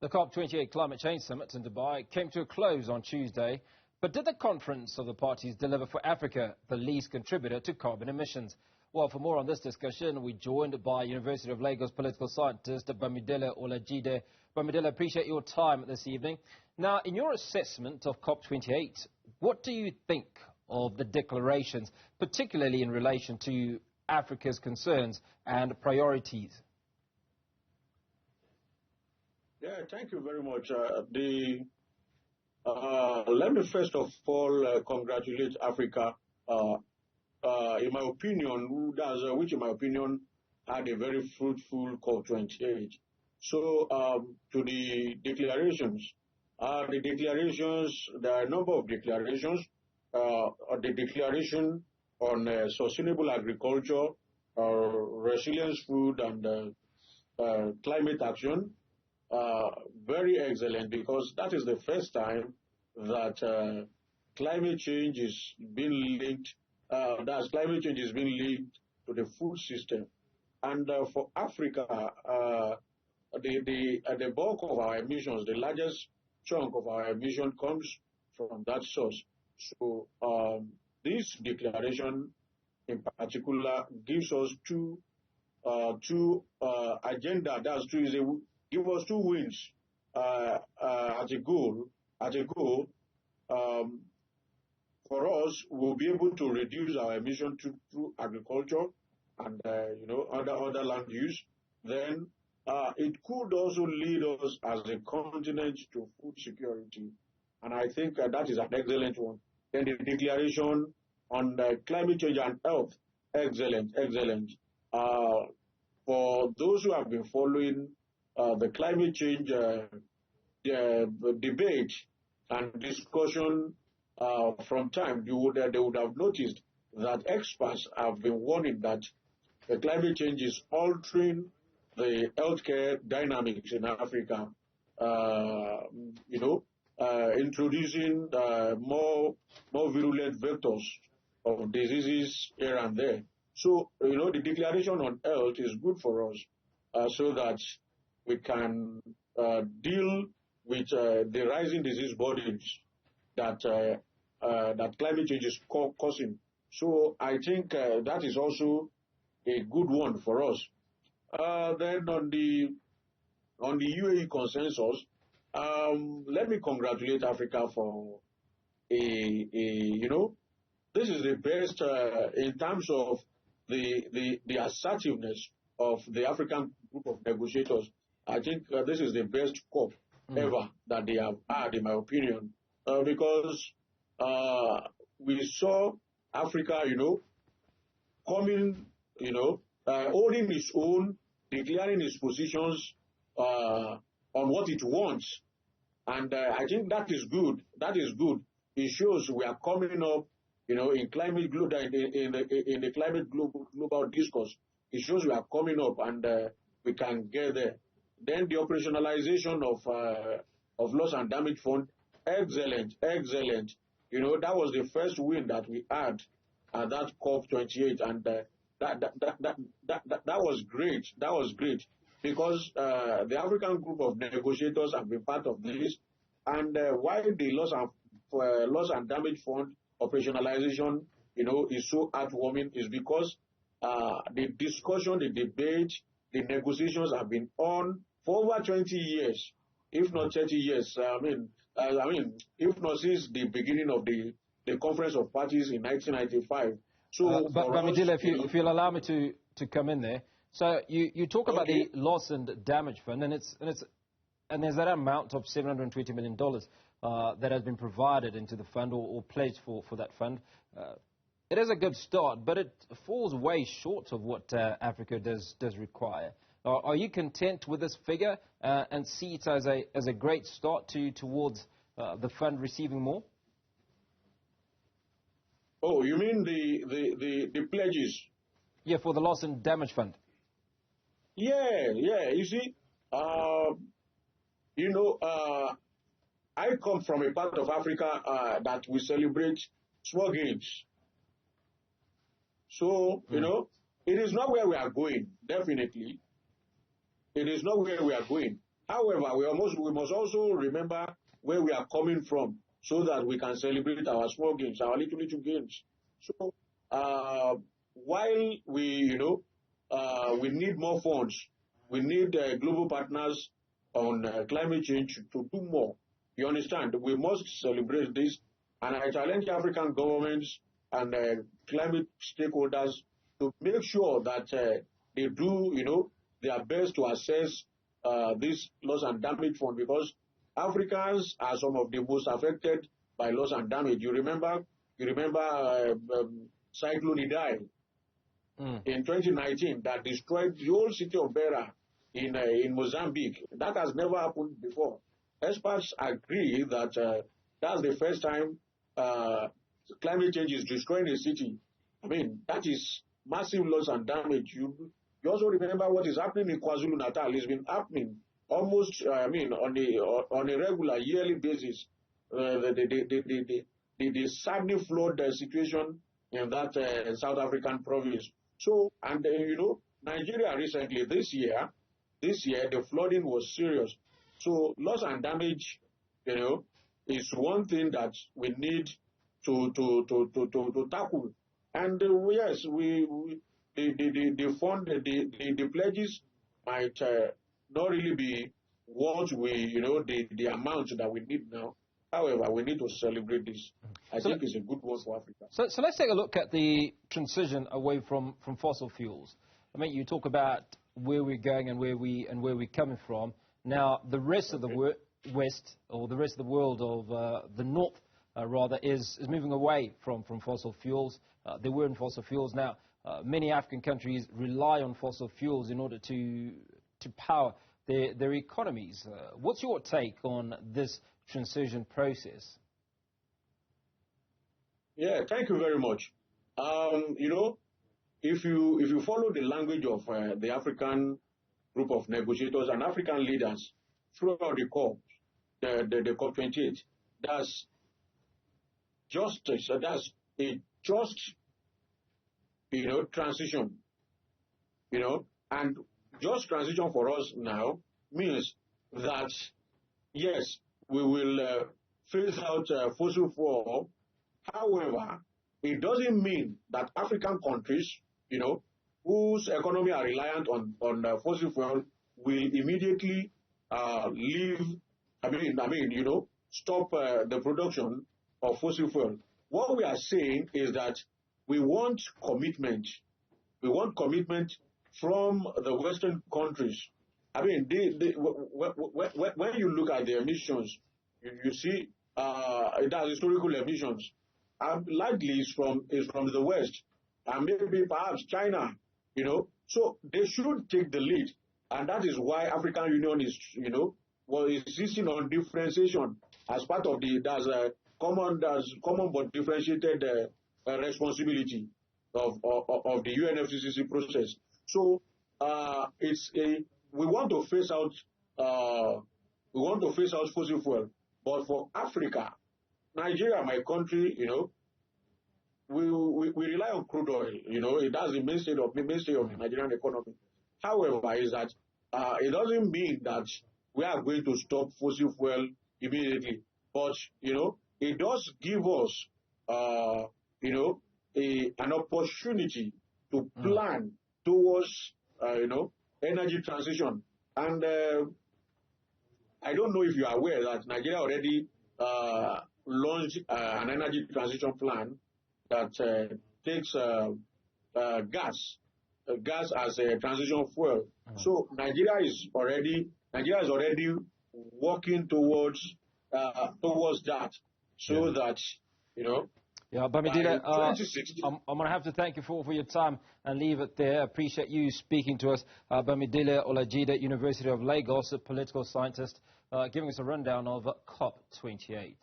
The COP28 Climate Change Summit in Dubai came to a close on Tuesday, but did the conference of the parties deliver for Africa, the least contributor to carbon emissions? Well, for more on this discussion, we're joined by University of Lagos political scientist Bamidele Olajide. Bamidele, appreciate your time this evening. Now, in your assessment of COP28, what do you think of the declarations, particularly in relation to Africa's concerns and priorities? Yeah, thank you very much. Let me first of all congratulate Africa. In my opinion, which in my opinion had a very fruitful COP28. So to the declarations, there are a number of declarations. The declaration on sustainable agriculture, resilience food, and climate action. Very excellent, because that is the first time that climate change is being linked. Climate change is being linked to the food system, and for Africa, the bulk of our emissions, the largest chunk of our emission comes from that source. So this declaration, in particular, gives us two agenda. Give us two wins as a goal. For us, we'll be able to reduce our emission through agriculture and other land use. Then it could also lead us as a continent to food security, and I think that is an excellent one. Then the declaration on climate change and health, excellent. For those who have been following the climate change debate and discussion from time, they would have noticed that experts have been warning that the climate change is altering the healthcare dynamics in Africa. Introducing more virulent vectors of diseases here and there. So, the declaration on health is good for us, so that we can deal with the rising disease burdens that climate change is causing. So I think that is also a good one for us. Then on the UAE consensus, let me congratulate Africa for this is the best in terms of the assertiveness of the African group of negotiators. I think this is the best COP ever that they have had, in my opinion, because we saw Africa, coming, holding its own, declaring its positions on what it wants, and I think that is good. It shows we are coming up, in climate in the climate global discourse. It shows we are coming up, and we can get there. Then the operationalization of loss and damage fund, excellent. That was the first win that we had at that COP28, and that was great. That was great, because the African group of negotiators have been part of this, and why the loss and damage fund operationalization, is so heartwarming, is because the discussion, the debate, the negotiations have been on for over 20 years, if not 30 years. If not since the beginning of the Conference of Parties in 1995. So, Bamidele, if you'll allow me to come in there. So you talk about the loss and damage fund, and there's that amount of $720 million that has been provided into the fund or pledged for that fund. It is a good start, but it falls way short of what Africa does require. Are you content with this figure and see it as a great start towards the fund receiving more? Oh, you mean the pledges? Yeah, for the loss and damage fund. Yeah. You see, I come from a part of Africa that we celebrate small gains. So, it is not where we are going, definitely. It is not where we are going. However, we must also remember where we are coming from so that we can celebrate our small gains, our little gains. So while we need more funds, we need global partners on climate change to do more. You understand? We must celebrate this, and I challenge African governments and climate stakeholders to make sure that they do, their best to assess this loss and damage fund, because Africans are some of the most affected by loss and damage. You remember Cyclone Idai in 2019 that destroyed the whole city of Beira in Mozambique. That has never happened before. Experts agree that that's the first time climate change is destroying a city. I mean, that is massive loss and damage. You also remember what is happening in KwaZulu-Natal. It's been happening almost, on a regular yearly basis. The saddening flood situation in that South African province. So, and Nigeria recently, this year, the flooding was serious. So, loss and damage, is one thing that we need to tackle. And yes, the fund, the pledges might not really be what the amount that we need now. However, we need to celebrate this. I think it's a good one for Africa. So let's take a look at the transition away from fossil fuels. I mean, you talk about where we're going and where we're coming from. Now, the rest of the West, or the rest of the world of the North, rather, is moving away from fossil fuels. They were in fossil fuels. Now, many African countries rely on fossil fuels in order to power their economies. What's your take on this transition process? Yeah, thank you very much. If you follow the language of the African group of negotiators and African leaders throughout the COP, the COP28, that's justice. That's a just, transition. And just transition for us now means that yes, we will phase out fossil fuel. However, it doesn't mean that African countries, whose economy are reliant on fossil fuel, will immediately leave. Stop the production of fossil fuel. What we are saying is that we want commitment. We want commitment from the Western countries. I mean, when you look at the emissions, you see it has historical emissions. Largely is from the West, and maybe perhaps China. So they should take the lead, and that is why African Union is insisting on differentiation as part of the common but differentiated responsibility of the UNFCCC process. So we want to phase out fossil fuel, but for Africa, Nigeria, my country, we rely on crude oil. It has the mainstay of the Nigerian economy. However, is that it doesn't mean that we are going to stop fossil fuel immediately, but it does give us an opportunity to plan towards energy transition. And I don't know if you are aware that Nigeria already launched an energy transition plan that takes gas as a transition fuel. So Nigeria is already working towards that, so that Yeah, Bamidele, I'm going to have to thank you for your time and leave it there. I appreciate you speaking to us. Bamidele Olajide, University of Lagos, a political scientist, giving us a rundown of COP28.